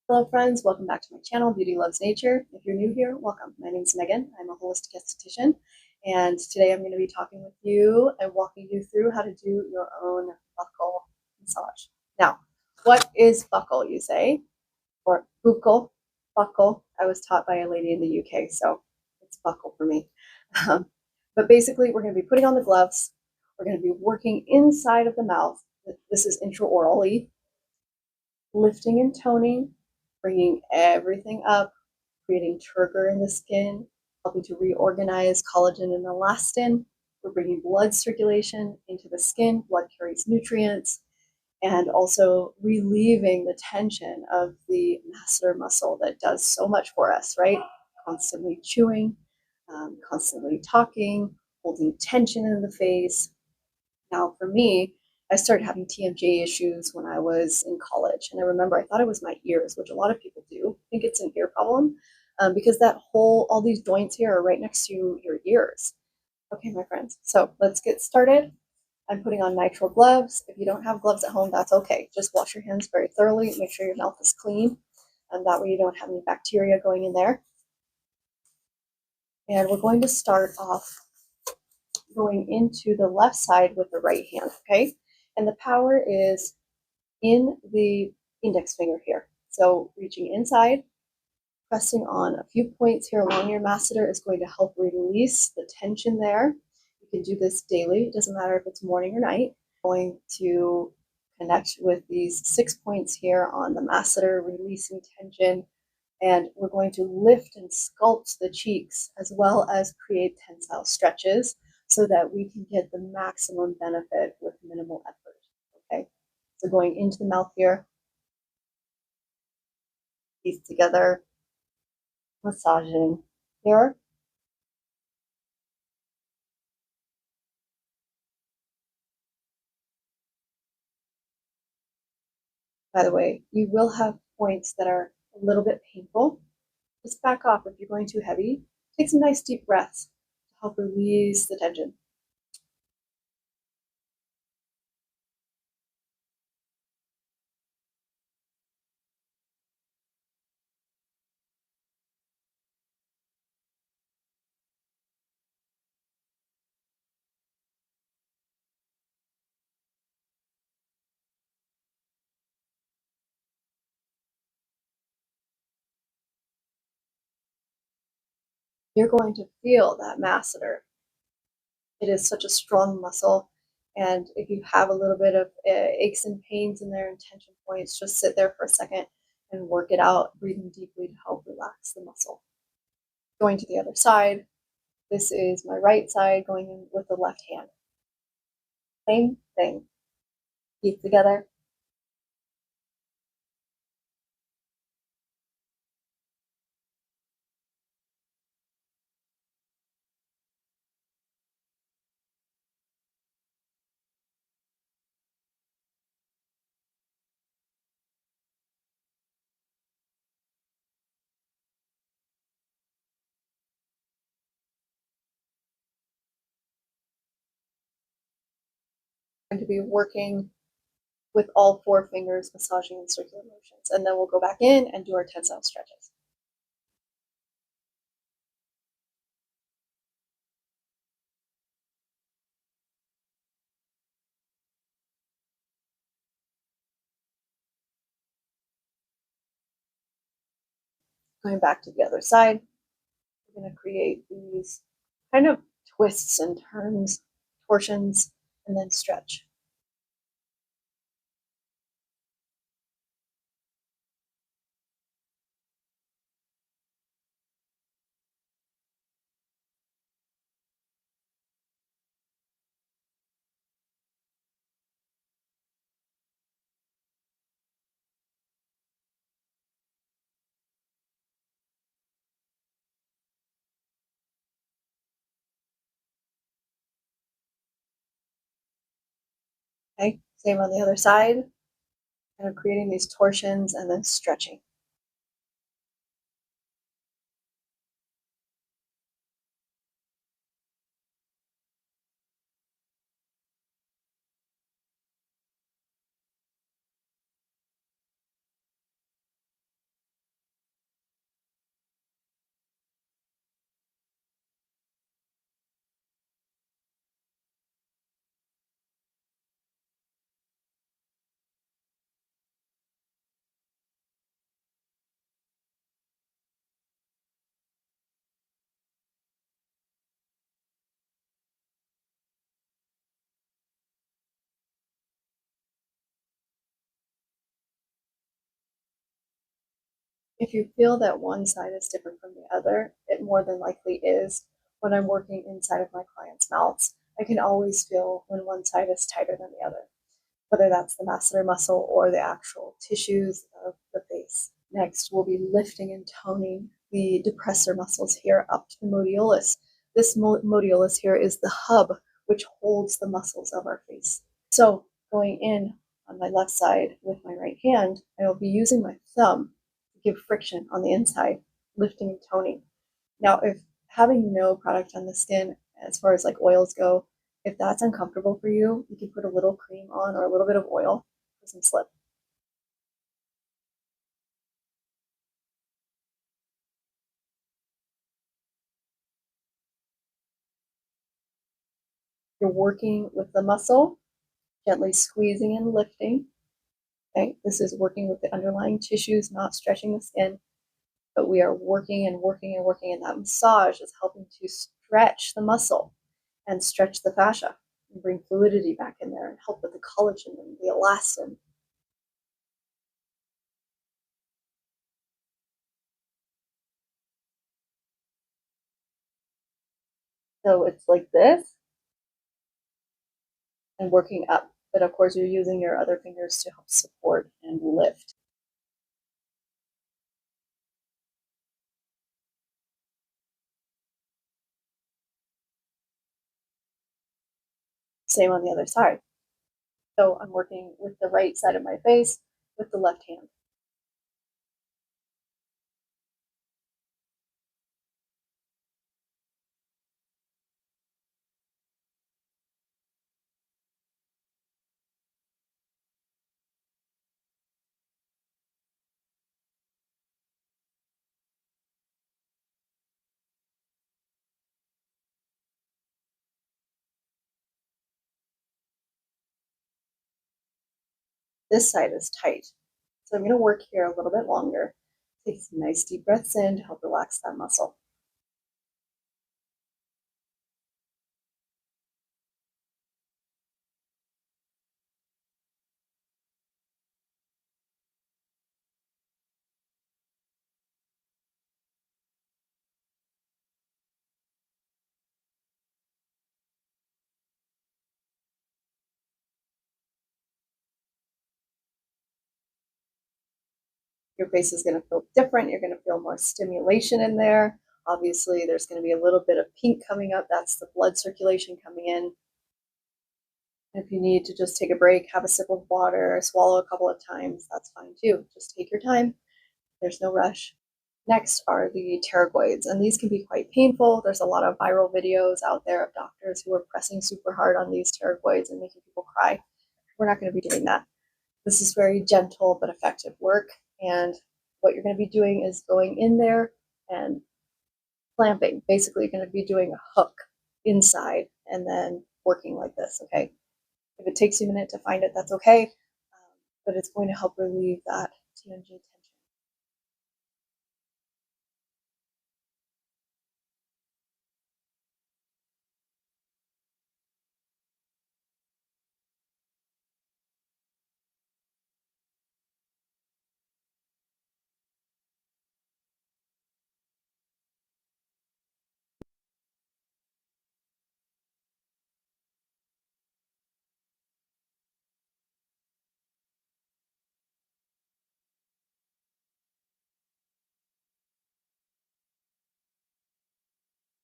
Hello friends, welcome back to my channel, Beauty Loves Nature. If you're new here, welcome. My name is Megan. I'm a holistic esthetician, and today I'm going to be talking with you and walking you through how to do your own buccal massage. Now, what is buccal, you say? Or buccal, buccal. I was taught by a lady in the UK, so it's buccal for me. Um, but basically, we're going to be putting on the gloves. We're going to be working inside of the mouth. This is intraorally, lifting and toning, bringing everything up, creating turgor in the skin, helping to reorganize collagen and elastin. We're bringing blood circulation into the skin. Blood carries nutrients, and also relieving the tension of the masseter muscle that does so much for us, right? Constantly chewing, constantly talking, holding tension in the face. Now, for me, I started having TMJ issues when I was in college. And I remember I thought it was my ears, which a lot of people do think it's an ear problem, because all these joints here are right next to your ears. Okay, my friends, so let's get started. I'm putting on nitrile gloves. If you don't have gloves at home, that's okay. Just wash your hands very thoroughly. Make sure your mouth is clean, and that way you don't have any bacteria going in there. And we're going to start off going into the left side with the right hand, okay? And the power is in the index finger here. So reaching inside, pressing on a few points here along your masseter is going to help release the tension there. You can do this daily. It doesn't matter if it's morning or night. Going to connect with these 6 points here on the masseter, releasing tension. And we're going to lift and sculpt the cheeks as well as create tensile stretches so that we can get the maximum benefit with minimal effort. Okay, so going into the mouth here, teeth together, massaging here. By the way, you will have points that are a little bit painful. Just back off if you're going too heavy. Take some nice deep breaths to help release the tension. You're going to feel that masseter. It is such a strong muscle. And if you have a little bit of aches and pains in there and tension points, just sit there for a second and work it out, breathing deeply to help relax the muscle. Going to the other side. This is my right side going in with the left hand. Same thing. Teeth together. I'm going to be working with all 4 fingers, massaging in circular motions. And then we'll go back in and do our tensile stretches. Going back to the other side, we're going to create these kind of twists and turns, torsions, and then stretch. Okay, same on the other side, kind of creating these torsions and then stretching. If you feel that one side is different from the other, it more than likely is. When I'm working inside of my clients' mouths, I can always feel when one side is tighter than the other, whether that's the masseter muscle or the actual tissues of the face. Next, we'll be lifting and toning the depressor muscles here up to the modiolus. This modiolus here is the hub which holds the muscles of our face. So going in on my left side with my right hand, I will be using my thumb to give friction on the inside, lifting and toning. Now, if having no product on the skin, as far as like oils go, if that's uncomfortable for you, you can put a little cream on or a little bit of oil for some slip. You're working with the muscle, gently squeezing and lifting. Okay, this is working with the underlying tissues, not stretching the skin, but we are working and working and working, and that massage is helping to stretch the muscle and stretch the fascia and bring fluidity back in there and help with the collagen and the elastin. So it's like this and working up. But of course, you're using your other fingers to help support and lift. Same on the other side. So I'm working with the right side of my face with the left hand. This side is tight. So I'm going to work here a little bit longer. Take some nice deep breaths in to help relax that muscle. Your face is going to feel different. You're going to feel more stimulation in there. Obviously, there's going to be a little bit of pink coming up. That's the blood circulation coming in. If you need to just take a break, have a sip of water, swallow a couple of times, that's fine too. Just take your time. There's no rush. Next are the pterygoids, and these can be quite painful. There's a lot of viral videos out there of doctors who are pressing super hard on these pterygoids and making people cry. We're not going to be doing that. This is very gentle but effective work, and what you're going to be doing is going in there and clamping. Basically, you're going to be doing a hook inside and then working like this, okay? If it takes you a minute to find it, that's okay, but it's going to help relieve that TMJ tension.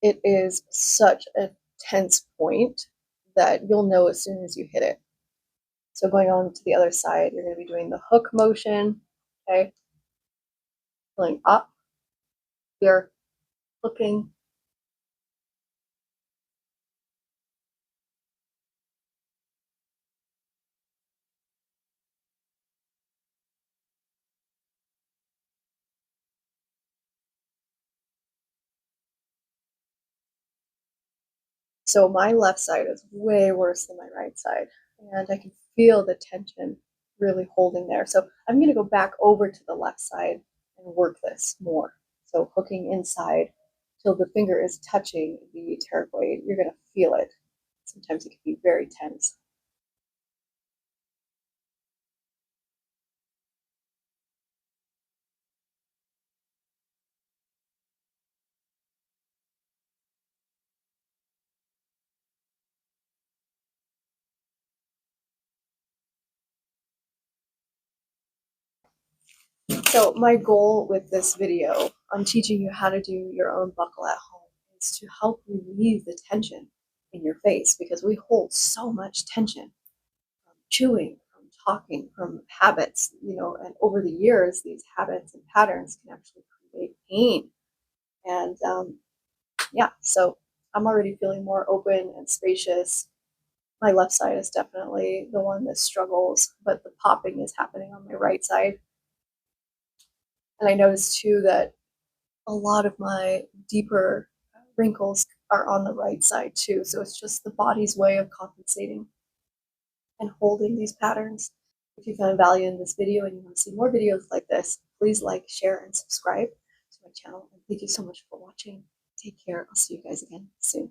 It is such a tense point that you'll know as soon as you hit it. So going on to the other side, you're going to be doing the hook motion, okay? Pulling up, you're hooking. So my left side is way worse than my right side, and I can feel the tension really holding there. So I'm going to go back over to the left side and work this more. So hooking inside till the finger is touching the pterygoid. You're going to feel it. Sometimes it can be very tense. So my goal with this video on teaching you how to do your own buckle at home is to help relieve the tension in your face, because we hold so much tension from chewing, from talking, from habits, and over the years, these habits and patterns can actually create pain. And yeah, so I'm already feeling more open and spacious. My left side is definitely the one that struggles, but the popping is happening on my right side. And I noticed too that a lot of my deeper wrinkles are on the right side too. So it's just the body's way of compensating and holding these patterns. If you found value in this video and you want to see more videos like this, please like, share, and subscribe to my channel. And thank you so much for watching. Take care. I'll see you guys again soon.